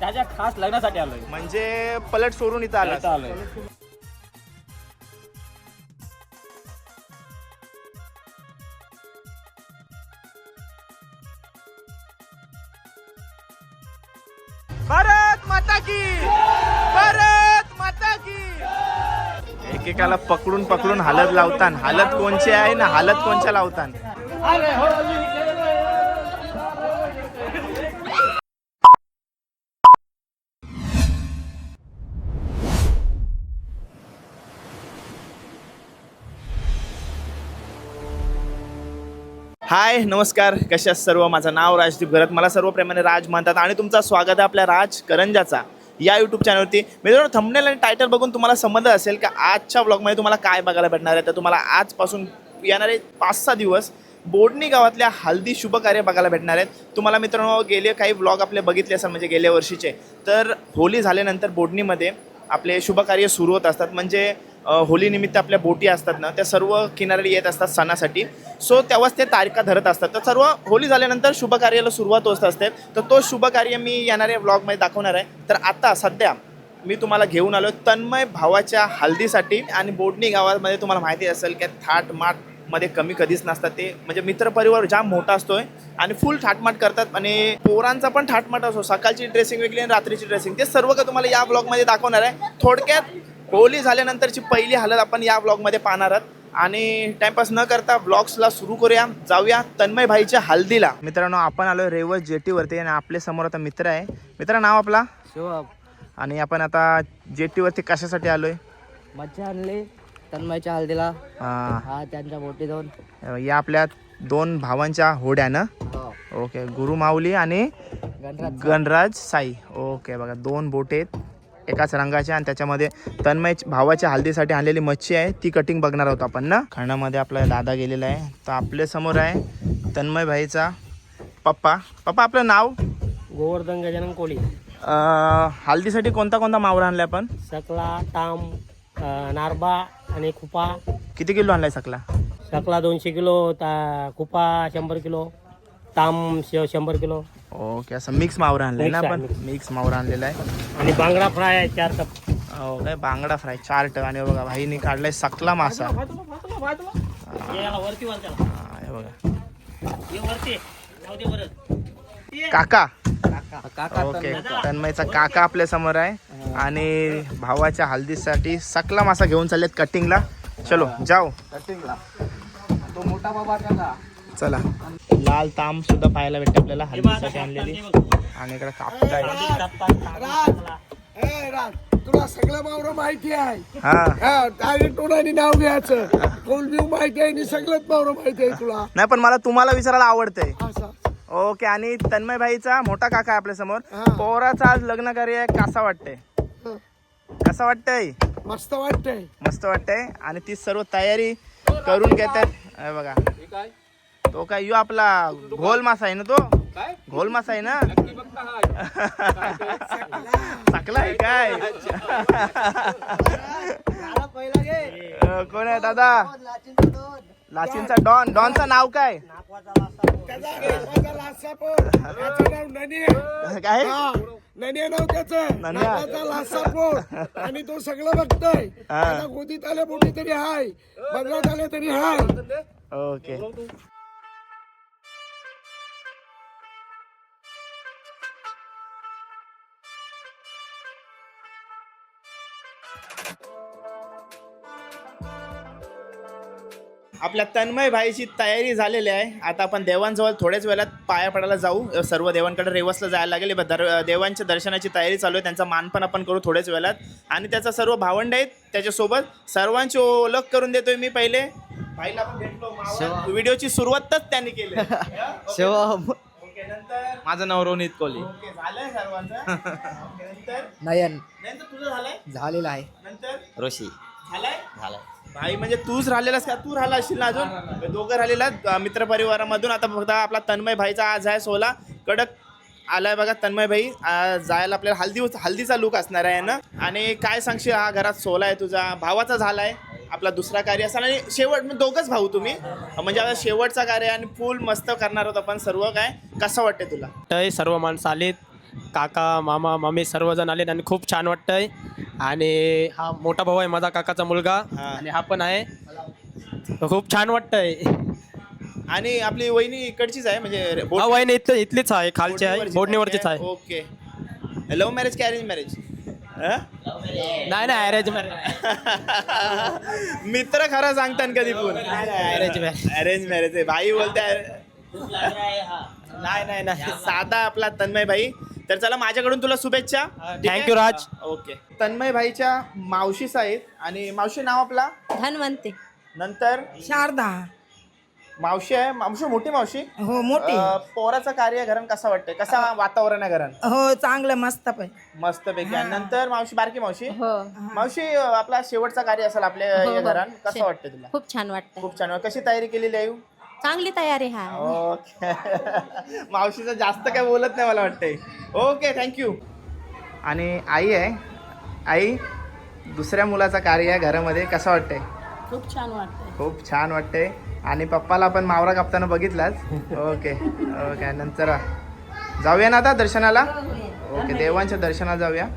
त्याच्या खास लग्नासाठी आलोय. म्हणजे पलट सोडून इथं आलोय. भारत माता की, भारत माता की. एकेकाला पकडून पकडून हालत लावतान. हालत कोणची आहे ना हालत कोणच्या लावतान. हाय नमस्कार, कशा सर्व. माझं नाव राजदीप घरत, मला सर्व प्रेमाने राज म्हणतात आणि तुमचं स्वागत आहे आपल्या राज करंजाचा या यूट्यूब चॅनलवरती. मित्रांनो, थंबनेल आणि टायटल बघून तुम्हाला समजलं असेल का आजच्या व्लॉगमध्ये तुम्हाला काय बघायला भेटणार आहे. तर तुम्हाला आजपासून येणारे 5-6 दिवस बोडणी गावातल्या हल्दी शुभकार्य बघायला भेटणार आहेत. तुम्हाला मित्रांनो गेले काही व्लॉग आपले बघितले असाल, म्हणजे गेल्या वर्षीचे. तर होली झाल्यानंतर बोडणीमध्ये आपले शुभकार्य सुरू होत असतात. म्हणजे होलीनिमित्त आपल्या बोटी असतात ना, त्या सर्व किनारी येत असतात सणासाठी. सो तेव्हाच ते तारखा धरत असतात. तर सर्व होली झाल्यानंतर शुभकार्याला सुरुवात होत असते. तर तो शुभकार्य मी येणाऱ्या व्लॉगमध्ये दाखवणार आहे. तर आता सध्या मी तुम्हाला घेऊन आलो तन्मय भावाच्या हल्दीसाठी. आणि बोडणी गावामध्ये तुम्हाला माहिती असेल की थाटमाटमध्ये कमी कधीच नसतात. ते म्हणजे मित्रपरिवार जाम मोठा असतोय आणि फुल थाटमाट करतात. आणि पोरांचा पण थाटमाट असतो. सकाळची ड्रेसिंग वेगळी आणि रात्रीची ड्रेसिंग, ते सर्व का तुम्हाला या ब्लॉगमध्ये दाखवणार आहे. थोडक्यात होली झाल्यानंतरची पहिली हालत आपण या ब्लॉगमध्ये पाहणार आहोत. आणि टाइमपास न करता ब्लॉग्सला सुरू करूया. जाऊया तन्मय भाईच्या हल्दीला. मित्रांनो, आपण आलोय रेवस जेटीवरती आणि आपल्या समोर आता मित्र आहे. मित्र नाव आपला शिव. आणि आपण आता जेटीवरती कशासाठी आलोय? मच्छी आणली तन्मयच्या हल्दीला. हा, त्यांच्या बोटी जाऊन या आपल्या 2 भावांच्या होड्या ना. ओके, गुरु माऊली आणि गणराज साई. ओके, बघा 2 बोट आहेत एकाच रंगाच्या. आणि त्याच्यामध्ये तन्मय भावाच्या हल्दीसाठी आणलेली मच्छी आहे, ती कटिंग बघणार आहोत आपण ना. खाण्यामध्ये आपला दादा गेलेला आहे. तर आपल्या समोर आहे तन्मय भाईचा पप्पा. आपलं नाव? गोवर्धन गजानन कोळी. हल्दीसाठी कोणता मावरा आणलाय आपण? सकला, टाम, नारबा आणि खुपा. किती किलो आणलाय सकला? सकला 200 किलो, खुपा 100 किलो, ताम 100 किलो. ओके, असं मिक्स मावरा आणलाय ना आपण. मिक्स मावरा आणलेला आहे. आणि बांगडा फ्राय आहे 4 टप. हो काय, बांगडा फ्राय 4 टन. आणि बघा भाईने काढलाय सकला मासा. वरती हे बघा वरती काका. ओके, तन्मयचा काका आपल्या समोर आहे. आणि भावाच्या हल्दीसाठी सकला मासा घेऊन चाललेत कटिंगला. चलो जाओ कटिंगला. तो मोठा बाबा त्याला. चला. लाल ताम सुद्धा पाहायला भेटते आपल्याला हल्दीसाठी आणलेली. आणि इकडे कापड आहे. तुला सगळं मावरं माहिती आहे. हा, डायरेक्ट तोंडाने नाव घ्यायचं. कोलबीव माहिती आहे आणि सगळंच मावरं माहिती आहे तुला. नाही, पण मला तुम्हाला विचारायला आवडतंय. असं ओके. आणि तन्मय भाईचा मोठा काका आहे आपल्या समोर. पोराचा आज लग्न कार्य आहे. कसा वाटतंय? कसं वाटतंय? मस्त वाटतंय. मस्त वाटतंय. आणि ती सर्व तयारी करून घेतात. हे बघा, तो काय यो आपला घोल मासा आहे ना. तो घोल मासा आहे ना. टाकला आहे काय? कोण आहे दादा? लाचीनचा डॉन. डॉनचं नाव काय? काय नन्या नाव त्याचं. नाकाचा लासा पोट. आणि तो सगळं बघतोय. त्याला गोदीत आले मोठी तरी हाय, बंगल्यात आले तरी हाय. ओके. आपल्या तन्मय भाईची तयारी झालेली आहे. आता आपण देवांजवळ थोड्याच वेळात पाया पडायला जाऊ. सर्व देवांकडे रेवसला जायला लागेल. देवांच्या दर्शनाची तयारी चालू आहे. त्यांचा मान पण आपण करू थोड्याच वेळात. आणि त्याचा सर्व भावंड आहेत त्याच्यासोबत. सर्वांची ओळख करून देतोय मी. पहिले भाईला आपण भेटलो. व्हिडिओची सुरुवातच त्यांनी केली. माझं नाव रोनित कोहली. झालंय सर्वांचं. नंतर नयन. तुझं झालंय? झालेला आहे. नंतर ऋषी. झालंय. झालाय. भाई म्हणजे तूच राहिलेलास का? तू राहिला असशील ना अजून? दोघं राहिलेला मित्र परिवारामधून. आता फक्त आपला तन्मय भाईचा आज आहे 16 कडक आलाय बघा. तन्मय भाई जायला आपल्याला हल्दीचा लुक असणार आहे ना. आणि काय सांगशील, हा घरात 16 आहे तुझा भावाचा झालाय आपला दुसरा कार्य असेल आणि शेवट म्हणजे दोघंच भाऊ तुम्ही म्हणजे आता शेवटचा कार्य आणि फुल मस्त करणार आहोत आपण सर्व काय कसं वाटतंय तुला? वाटतंय सर्व माणसं आलीत, काका मामा मामी सर्वजण आलेत आणि खूप छान वाटतंय. आणि हा मोठा भाऊ आहे माझा काकाचा मुलगा हा. आणि हा पण आहे, खूप छान वाटतंय. आणि आपली वहिनी इकडचीच आहे म्हणजे हा वहिनी इथलीच आहे, खालची आहे, बोडणीवरचीच आहे. ओके. लव्ह मॅरेज की अरेंज मॅरेज? नाही नाही अरेंज मॅरेज. मित्र खरं सांगतात कधी पण अरेंज मॅरेज. अरेंज मॅरेज आहे भाई बोलताय. नाही नाही नाही. साधा आपला तन्मय भाई. तर चला माझ्याकडून तुला शुभेच्छा. थँक्यू राज. ओके. तन्मय भाईच्या मावशीच आहेत आणि मावशी नाव आपला धन्वंती. नंतर शारदा. मावशी आहे. मावशी मोठी मावशी. हो मोठी. पोराचं कार्य घरात कसं वाटतंय? कसा वातावरण आहे घरात? हो चांगलं मस्त पण. मस्त पैकी. आणि नंतर मावशी बारकी मावशी. हो मावशी आपला शेवटचा कार्य असेल आपल्या या घरात कसं वाटतं तुला? खूप छान वाटतं. खूप छान. कशी तयारी केलेली आहे? चांगली तयारी हा. ओके. मावशीचं जास्त काय बोलत नाही मला वाटतंय. Okay thank you. आणि आई आहे. आई दुसऱ्या मुलाचा कार्य आहे घरामध्ये कसं वाटतंय? खूप छान वाटतंय. खूप छान वाटतंय. आणि पप्पाला पण मावरा कापताना बघितलाच. Okay okay. नंतर जाऊया ना आता दर्शनाला. ओके देवांच्या दर्शनाला जाऊया.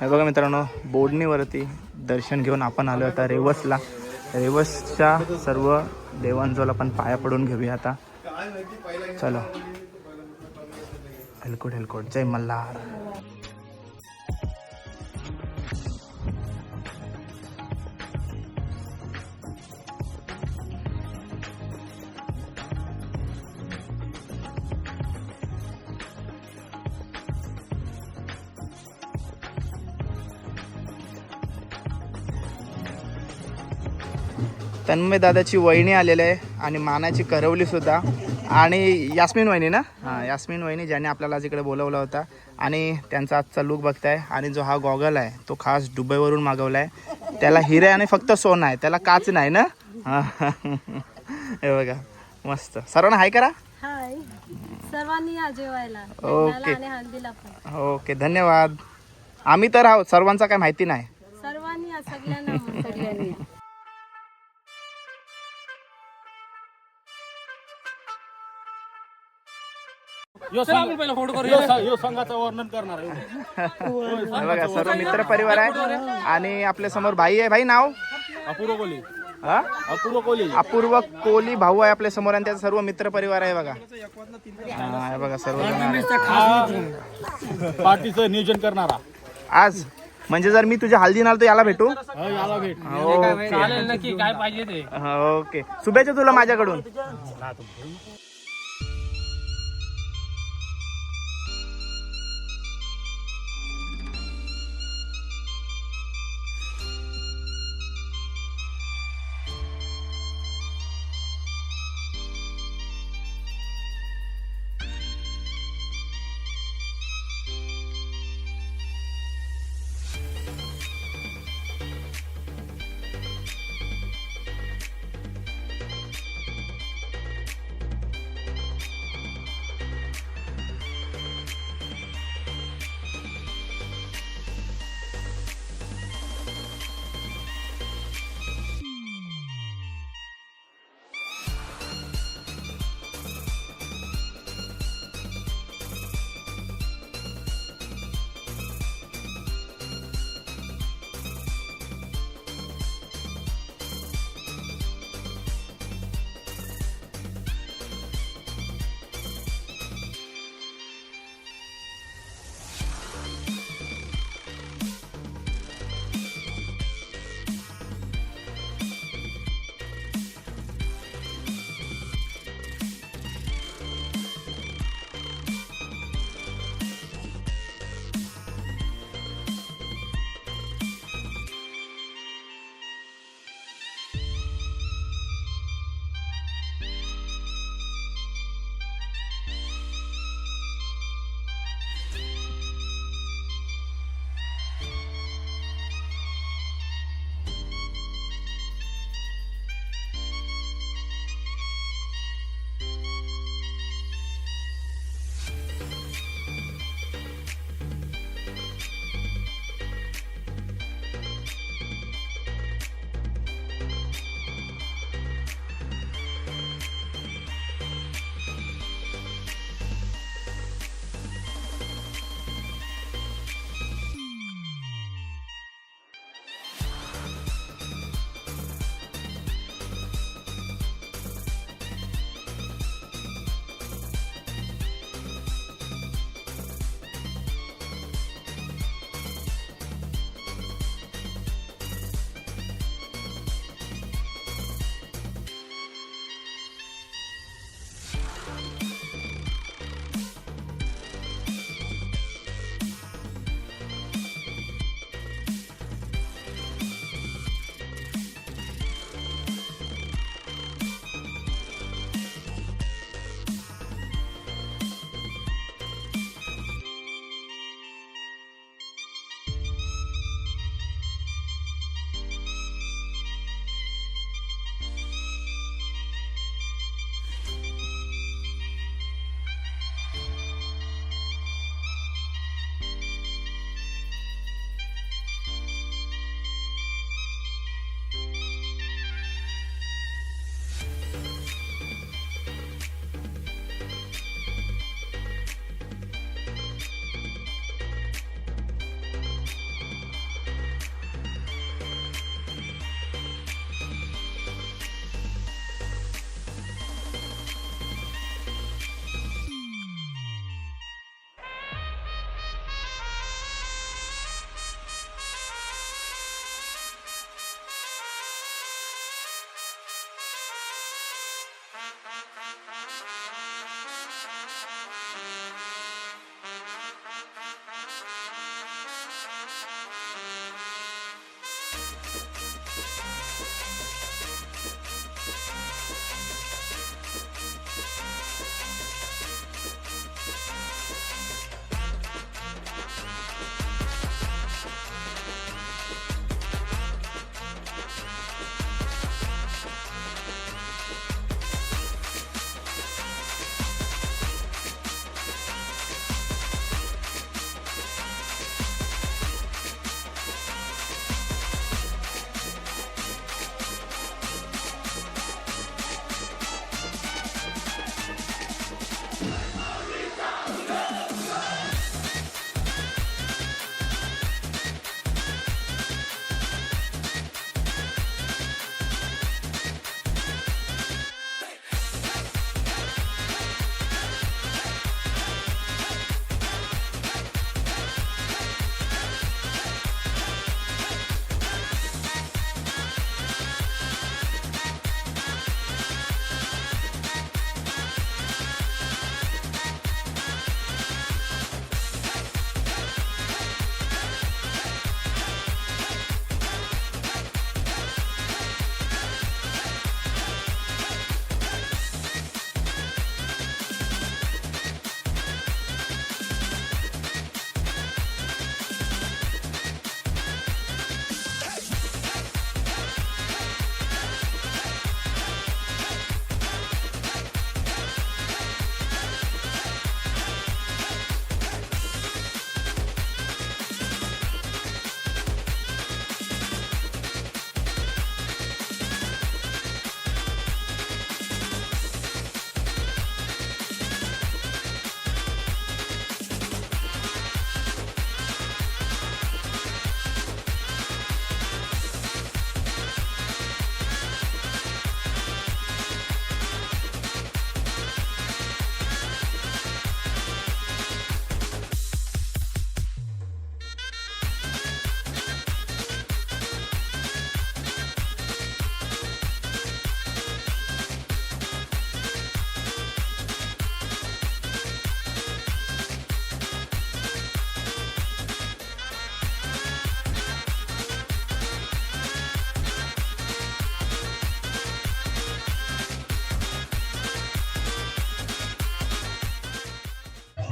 हे बघा मित्रांनो बोडणीवरती दर्शन घेऊन आपण आलो आता रेवसला. रेवसच्या सर्व देवांजोला आपण पाया पडून घेऊया आता. चलो हेलकोट हेलकोट जय मल्हार. तन्मय दादाची वहिनी आलेली आहे आणि मानाची करवली सुद्धा आणि यास्मिन वहिनी ना. हां यास्मिन वहिनी ज्याने आपल्याला आज इकडे बोलवला होता. आणि त्यांचा आजचा लूक बघताय. आणि जो हा गॉगल आहे तो खास दुबईवरून मागवला आहे. त्याला हिरे आणि फक्त सोनं आहे, त्याला काच नाही ना. हे बघा मस्त. सर्वांना हाय करा. हाय सर्वांनी या जेवायला. ओके. आणि हळदीला पण ओके धन्यवाद. आम्ही तर आहोत, सर्वांचा काय माहिती नाही. सर्वांनी या सगळ्यांना. हे बघा सर्व मित्र परिवार आहे. आणि आपल्या समोर भाई आहे. भाई नाव अपूर्व कोली. हा अपूर्व कोली. अपूर्व कोली भाऊ आहे आपल्या समोर आणि त्याचा सर्व मित्र परिवार आहे बघा. हा, हे बघा सर्व पार्टीचं नियोजन करणारा आज म्हणजे जर मी तुझ्या हल्दी नाल तर याला भेटू. याला भेट. चालेल नक्की, काय पाहिजे ते. ओके शुभेच्छा तुला माझ्याकडून.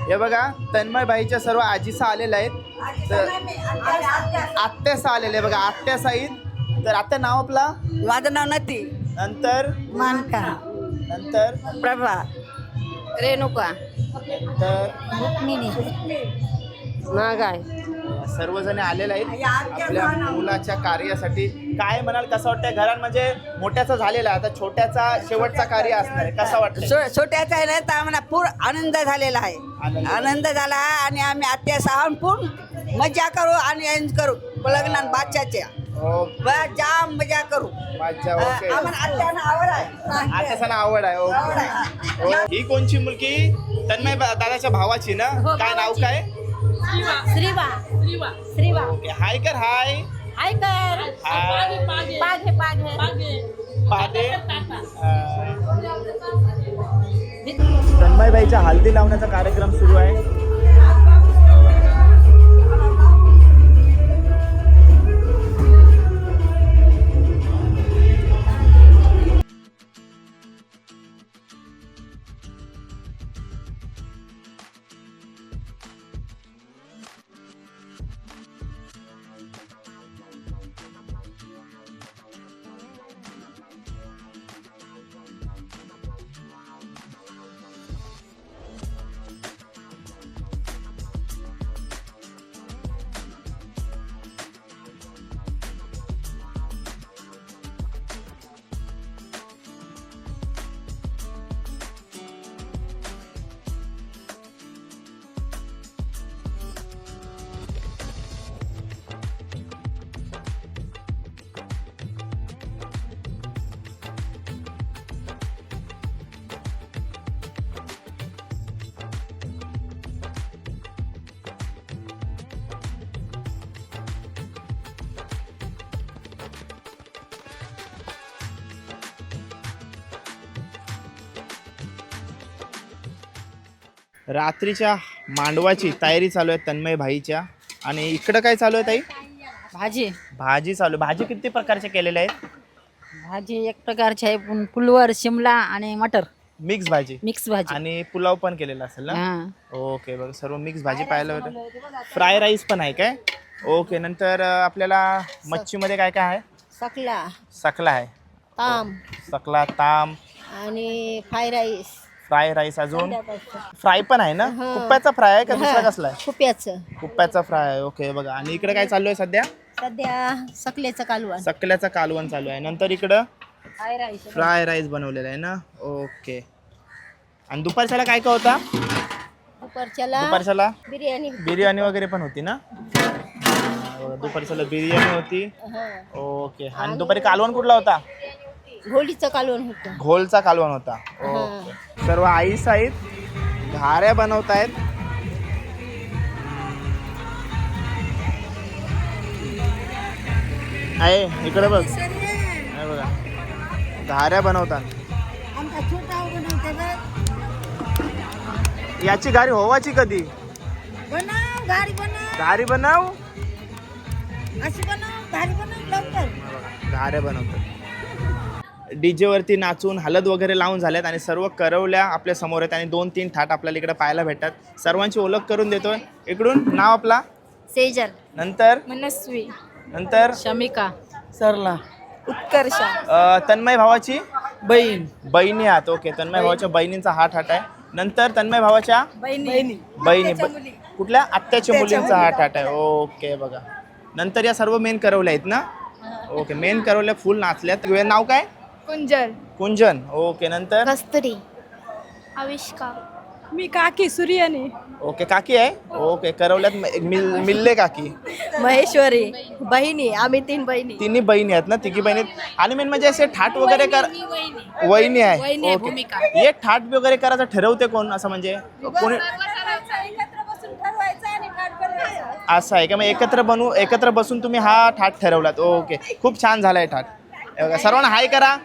हे बघा तन्मय भाईच्या सर्व आजीसा आलेल्या आहेत. तर आत्यासा आलेले आहे बघा, आत्यासा आहेत. तर आत्या नाव आपला? माझं नाव नती नंतर मानका नंतर प्रभा रेणुका तर नागाय. सर्वजण आलेले आहेत आपल्या मुलाच्या कार्यासाठी. काय म्हणाल, कसं वाटतंय? घरात म्हणजे मोठ्याचा झालेला आता छोट्याचा शेवटचा कार्य असणार आहे, कसं वाटतं? छोट्याचा आहे ना तर आम्हाला पूर्ण आनंद झालेला आहे. आनंद झाला आहे आणि आम्ही आत्या सहान पूर्ण मजा करू आणि एन्जॉय करू लग्नात बादशाच्या. बस जाम मजा करू. मजा. ओके. आम्हाला आत्यानं आवड आहे. आत्याला आवड आहे. ओके. ही कोणची मुलगी? तन्मय दादाच्या भावाची ना? काय नाव काय? श्रीवा श्रीवा ओके. हाय कर. हाय हाय कर हाय. पाघे पाघे पाहते. तन्मयबाईच्या हल्दी लावण्याचा कार्यक्रम सुरू आहे. रात्रीच्या मांडवाची तयारी चालू आहे तन्मय भाईच्या. आणि इकडं काय चालू आहे ताई? भाजी भाजी चालू आहे. भाजी किती प्रकारच्या केलेल्या आहेत? भाजी एक प्रकारची आहे फुलवर शिमला आणि मटर मिक्स भाजी. मिक्स भाजी आणि पुलाव पण केलेला असेल ना? हा. ओके. बघ सर्व मिक्स भाजी पाहायला होतं. फ्राय राईस पण आहे काय? ओके. नंतर आपल्याला मच्छीमध्ये काय काय आहे? सकला सकला आहे. ताम सकला, ताम आणि फ्राय राईस फ्राय राईस. अजून फ्राय पण आहे ना? कुप्प्याचा फ्राय आहे का दुसरा कसला आहे? खुप्याचं कुप्प्याचा फ्राय आहे. ओके. बघा आणि इकडे काय चालू आहे सध्या? सध्या सकलेचं कालवण सकल्याचा कालवण चालू आहे. नंतर इकडं फ्राय राईस फ्राय राईस बनवलेला आहे ना? ओके. आणि दुपारच्याला काय काय होता? दुपारच्याला बिर्याणी वगैरे पण होती ना? दुपारच्याला बिर्याणी होती. ओके. आणि दुपारी कालवण कुठला होता? घोलीचं कालवण होतं. घोलचा कालवण होता. ओके. सर्व आईस आहेत, घाऱ्या बनवतायत. आहे इकडे बघ. आहे बघा, घाऱ्या बनवतात. याची घारी होवाची कधी? घारी बनव. घाऱ्या बनवतात. डीजे वरती नाचून हलद वगैरे लावून झाल्यात आणि सर्व करवल्या आपल्या समोर आहेत आणि 2-3 थाट आपल्याला इकडे पाहायला भेटतात. सर्वांची ओळख करून देतोय. इकडून नाव आपला? सेजल नंतर मनस्वी नंतर शमिका सरला उत्कर्षा तन्मय भावाची बहीण बहिणी आहात. ओके. तन्मय भावाच्या बहिणींचा हा थाट आहे. नंतर तन्मय भावाच्या बहिणी बहिणी कुठल्या? आत्याच्या मुलींचा हा थाट आहे. ओके. बघा नंतर या सर्व मेन करवल्या आहेत ना? ओके. मेन करवल्या फुल नाचल्यात. नाव काय? कुंजल कुंजन. ओके. नंतर कस्तुरी आविष्का मी काकी सूर्यानी ओके. काकी आहे. ओके. करवल्यात मिल्ले काकी. महेश्वरी बहिणी. आम्ही 3 बहिणी. तिन्ही बहिणी आहेत ना? तिघी बहिणी. आणि मेन म्हणजे असे ठाट वगैरे कर. वहिनी आहे. ओके. एक ठाट वगैरे करायचं ठरवते कोण? असं म्हणजे कोणी असं आहे का? मग एकत्र बसून तुम्ही हा ठाट ठरवलात. ओके. खूप छान झालाय ठाट. हे बघा, सर्वांना हाय करा.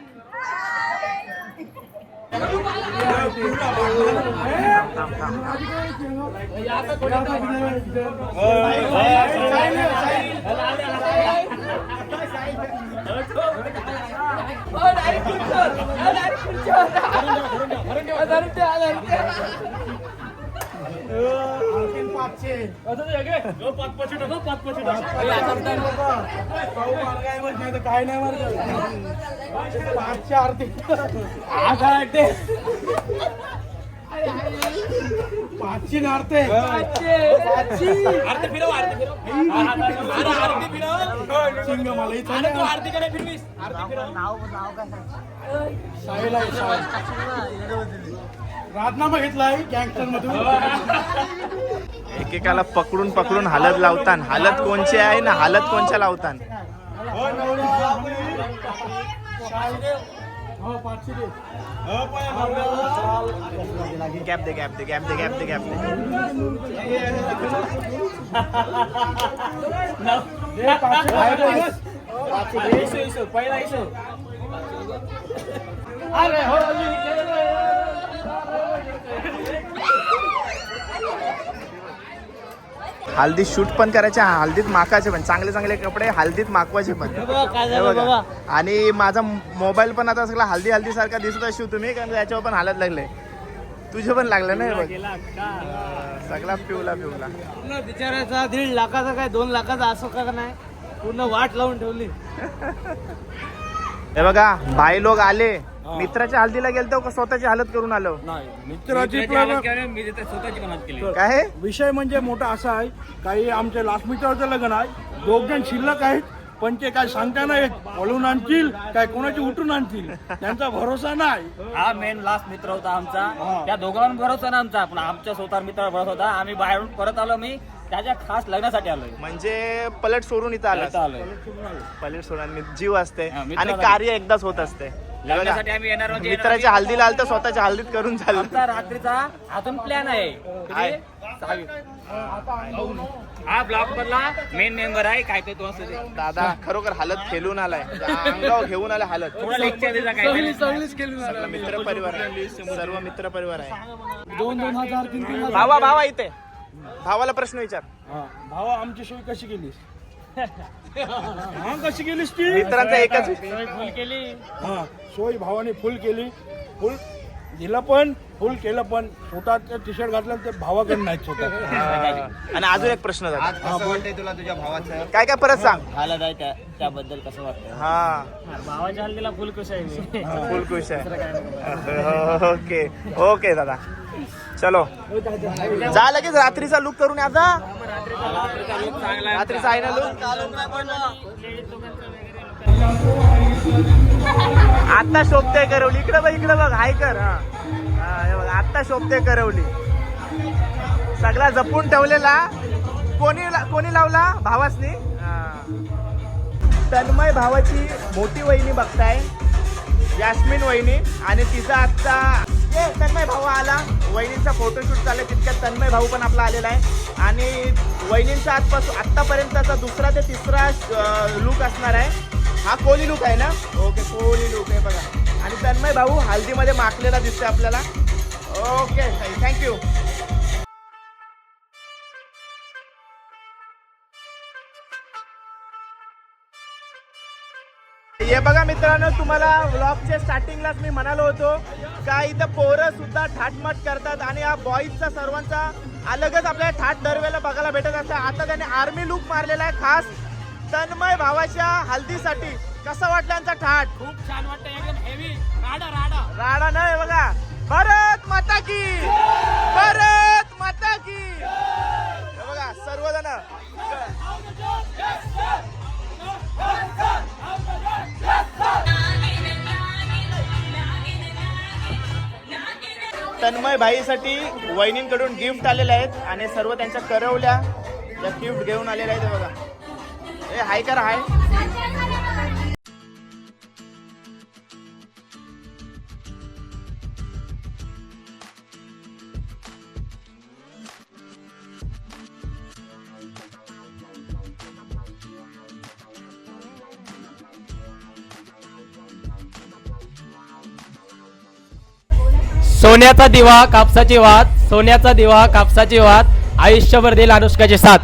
काय नाही मारत पाचशे आरती पाचशे नारते राजनामा घेतलाय गँगस्टर मधून. एकेकाला पकडून पकडून हालत लावतान. हालत कोणची आहे ना हालत कोणच्या लावतान. गॅप दे गॅप दे गॅप दे गॅप दे गॅप दे. पहिला इशू हल्दीत शूट पण करायचे, हल्दीत माकायचे पण, चांगले चांगले कपडे हल्दीत माकवायचे पण. हे बघा. आणि माझा मोबाईल पण आता सगळा हल्दी हल्दी सारखा दिसत असेल तुम्ही, कारण त्याच्यावर पण हालत लागले. तुझे पण लागलं ना. बघ सगळा पिवला पिवला. बिचारायचा 1.5 लाखाचा काय 2 लाखाचा असो का नाही, पूर्ण वाट लावून ठेवली. हे बघा भाई लोक आले. मित्राच्या हल्दीला गेलतो का स्वतःची हालत करून आलो. मित्राची काय विषय म्हणजे मोठा असा आहे, काही आमच्या लास्ट मित्राचं लग्न आहे, 2 जण शिल्लक आहेत, पण ते काय सांगता नाही, पळून आणतील काय कोणाची उठून आणतील, त्यांचा भरोसा नाही. हा मेन लास्ट मित्र होता आमचा. त्या दोघांवर भरोसा ना आमचा, पण आमच्या स्वतः मित्रावर भरोसा होता. आम्ही बाहेरून परत आलो, मी त्याच्या खास लग्नासाठी आलोय. म्हणजे पलट सोडून इथं आला. पलट सोडून जीव असते आणि कार्य एकदाच होत असते. लग्नासाठी आम्ही येणार म्हणजे मित्राच्या हल्दीला आलं तर स्वतःच्या हल्दीत करून झालं. आमचा रात्रीचा अजून प्लॅन आहे. हा ब्लॉग मधला मेन मेंबर आहे. काय ते तो दादा खरोखर हालत खेळून आलाय, अंगावर घेऊन आलाय हालत. थोडा लेक्चर दिला काय सगळं मित्र परिवार आहे, सर्व मित्र परिवार आहे. 2,000 3,000 भावा भावा इथे भावाला प्रश्न विचार. भावा आमची सोय कशी केलीस? हा कशी केलीस ती? मित्रांचा एकच फुल केली. हा सोय भावाने फुल केली, फुल दिलं पण फुल केलं पण. स्वतः टी शर्ट घातलं ते भावाकडे नाही स्वतः. आणि अजून एक प्रश्न झाला. तुला तुझ्या भावाचं काय काय परत सांग. हालत आहे त्याबद्दल कसं वाटतं? हा भावाच्या हल्दीला फुल खुश आहे मी. फुल खुश आहे. ओके ओके दादा चलो जा लगेच रात्रीचा लुक करून आता. रात्रीचा आहे ना लुक. आता शोभते करवली. इकडे बघ इकडे बघ हाय कर. हा हे बघ आता शोभते करवली. सगळा जपून ठेवलेला. कोणी लावला? भावासनी. तन्मय भावाची मोठी वहिनी बघताय, यास्मिन वहिनी, आणि तिचा आजचा तन्मय भाऊ आला. वहिनींचा फोटोशूट चाललाय, तितक्यात तन्मय भाऊ पण आपला आलेला आहे. आणि वहिनींचा आजपासून आत्तापर्यंतचा 2रा ते 3रा लुक असणार आहे. हा कोहली लुक आहे ना. ओके कोहली लुक आहे बघा. आणि तन्मय भाऊ हल्दीमध्ये माखलेला दिसतोय आपल्याला. Okay thank you. हे बघा मित्रांनो, तुम्हाला व्लॉगच्या स्टार्टिंगलाच मी म्हणालो होतो का इथं पोरं सुद्धा ठाटमाट करतात आणि हा बॉईजचा सर्वांचा अलगच आपल्याला ठाट दरवेळेला बघायला भेटत असतं. आता त्याने आर्मी लुक मारलेला आहे खास तन्मय भावाच्या हल्दीसाठी. कसा वाटला यांचा ठाट? खूप छान वाटतं, एकदम हेवी राडा राडा राडा नाही बघा. भारत माता की, भारत माता की. हे बघा सर्वजण तन्मय भाईसाठी वहिनींकडून गिफ्ट आलेले आहेत आणि सर्व त्यांच्या करवल्या या गिफ्ट घेऊन आलेल्या आहेत. बघा ए हाय करा हाय. सोन्याचा दिवा कापसाची वात, सोन्याचा दिवा कापसाची वात, आयुष्यभर देईल अनुष्काची साथ.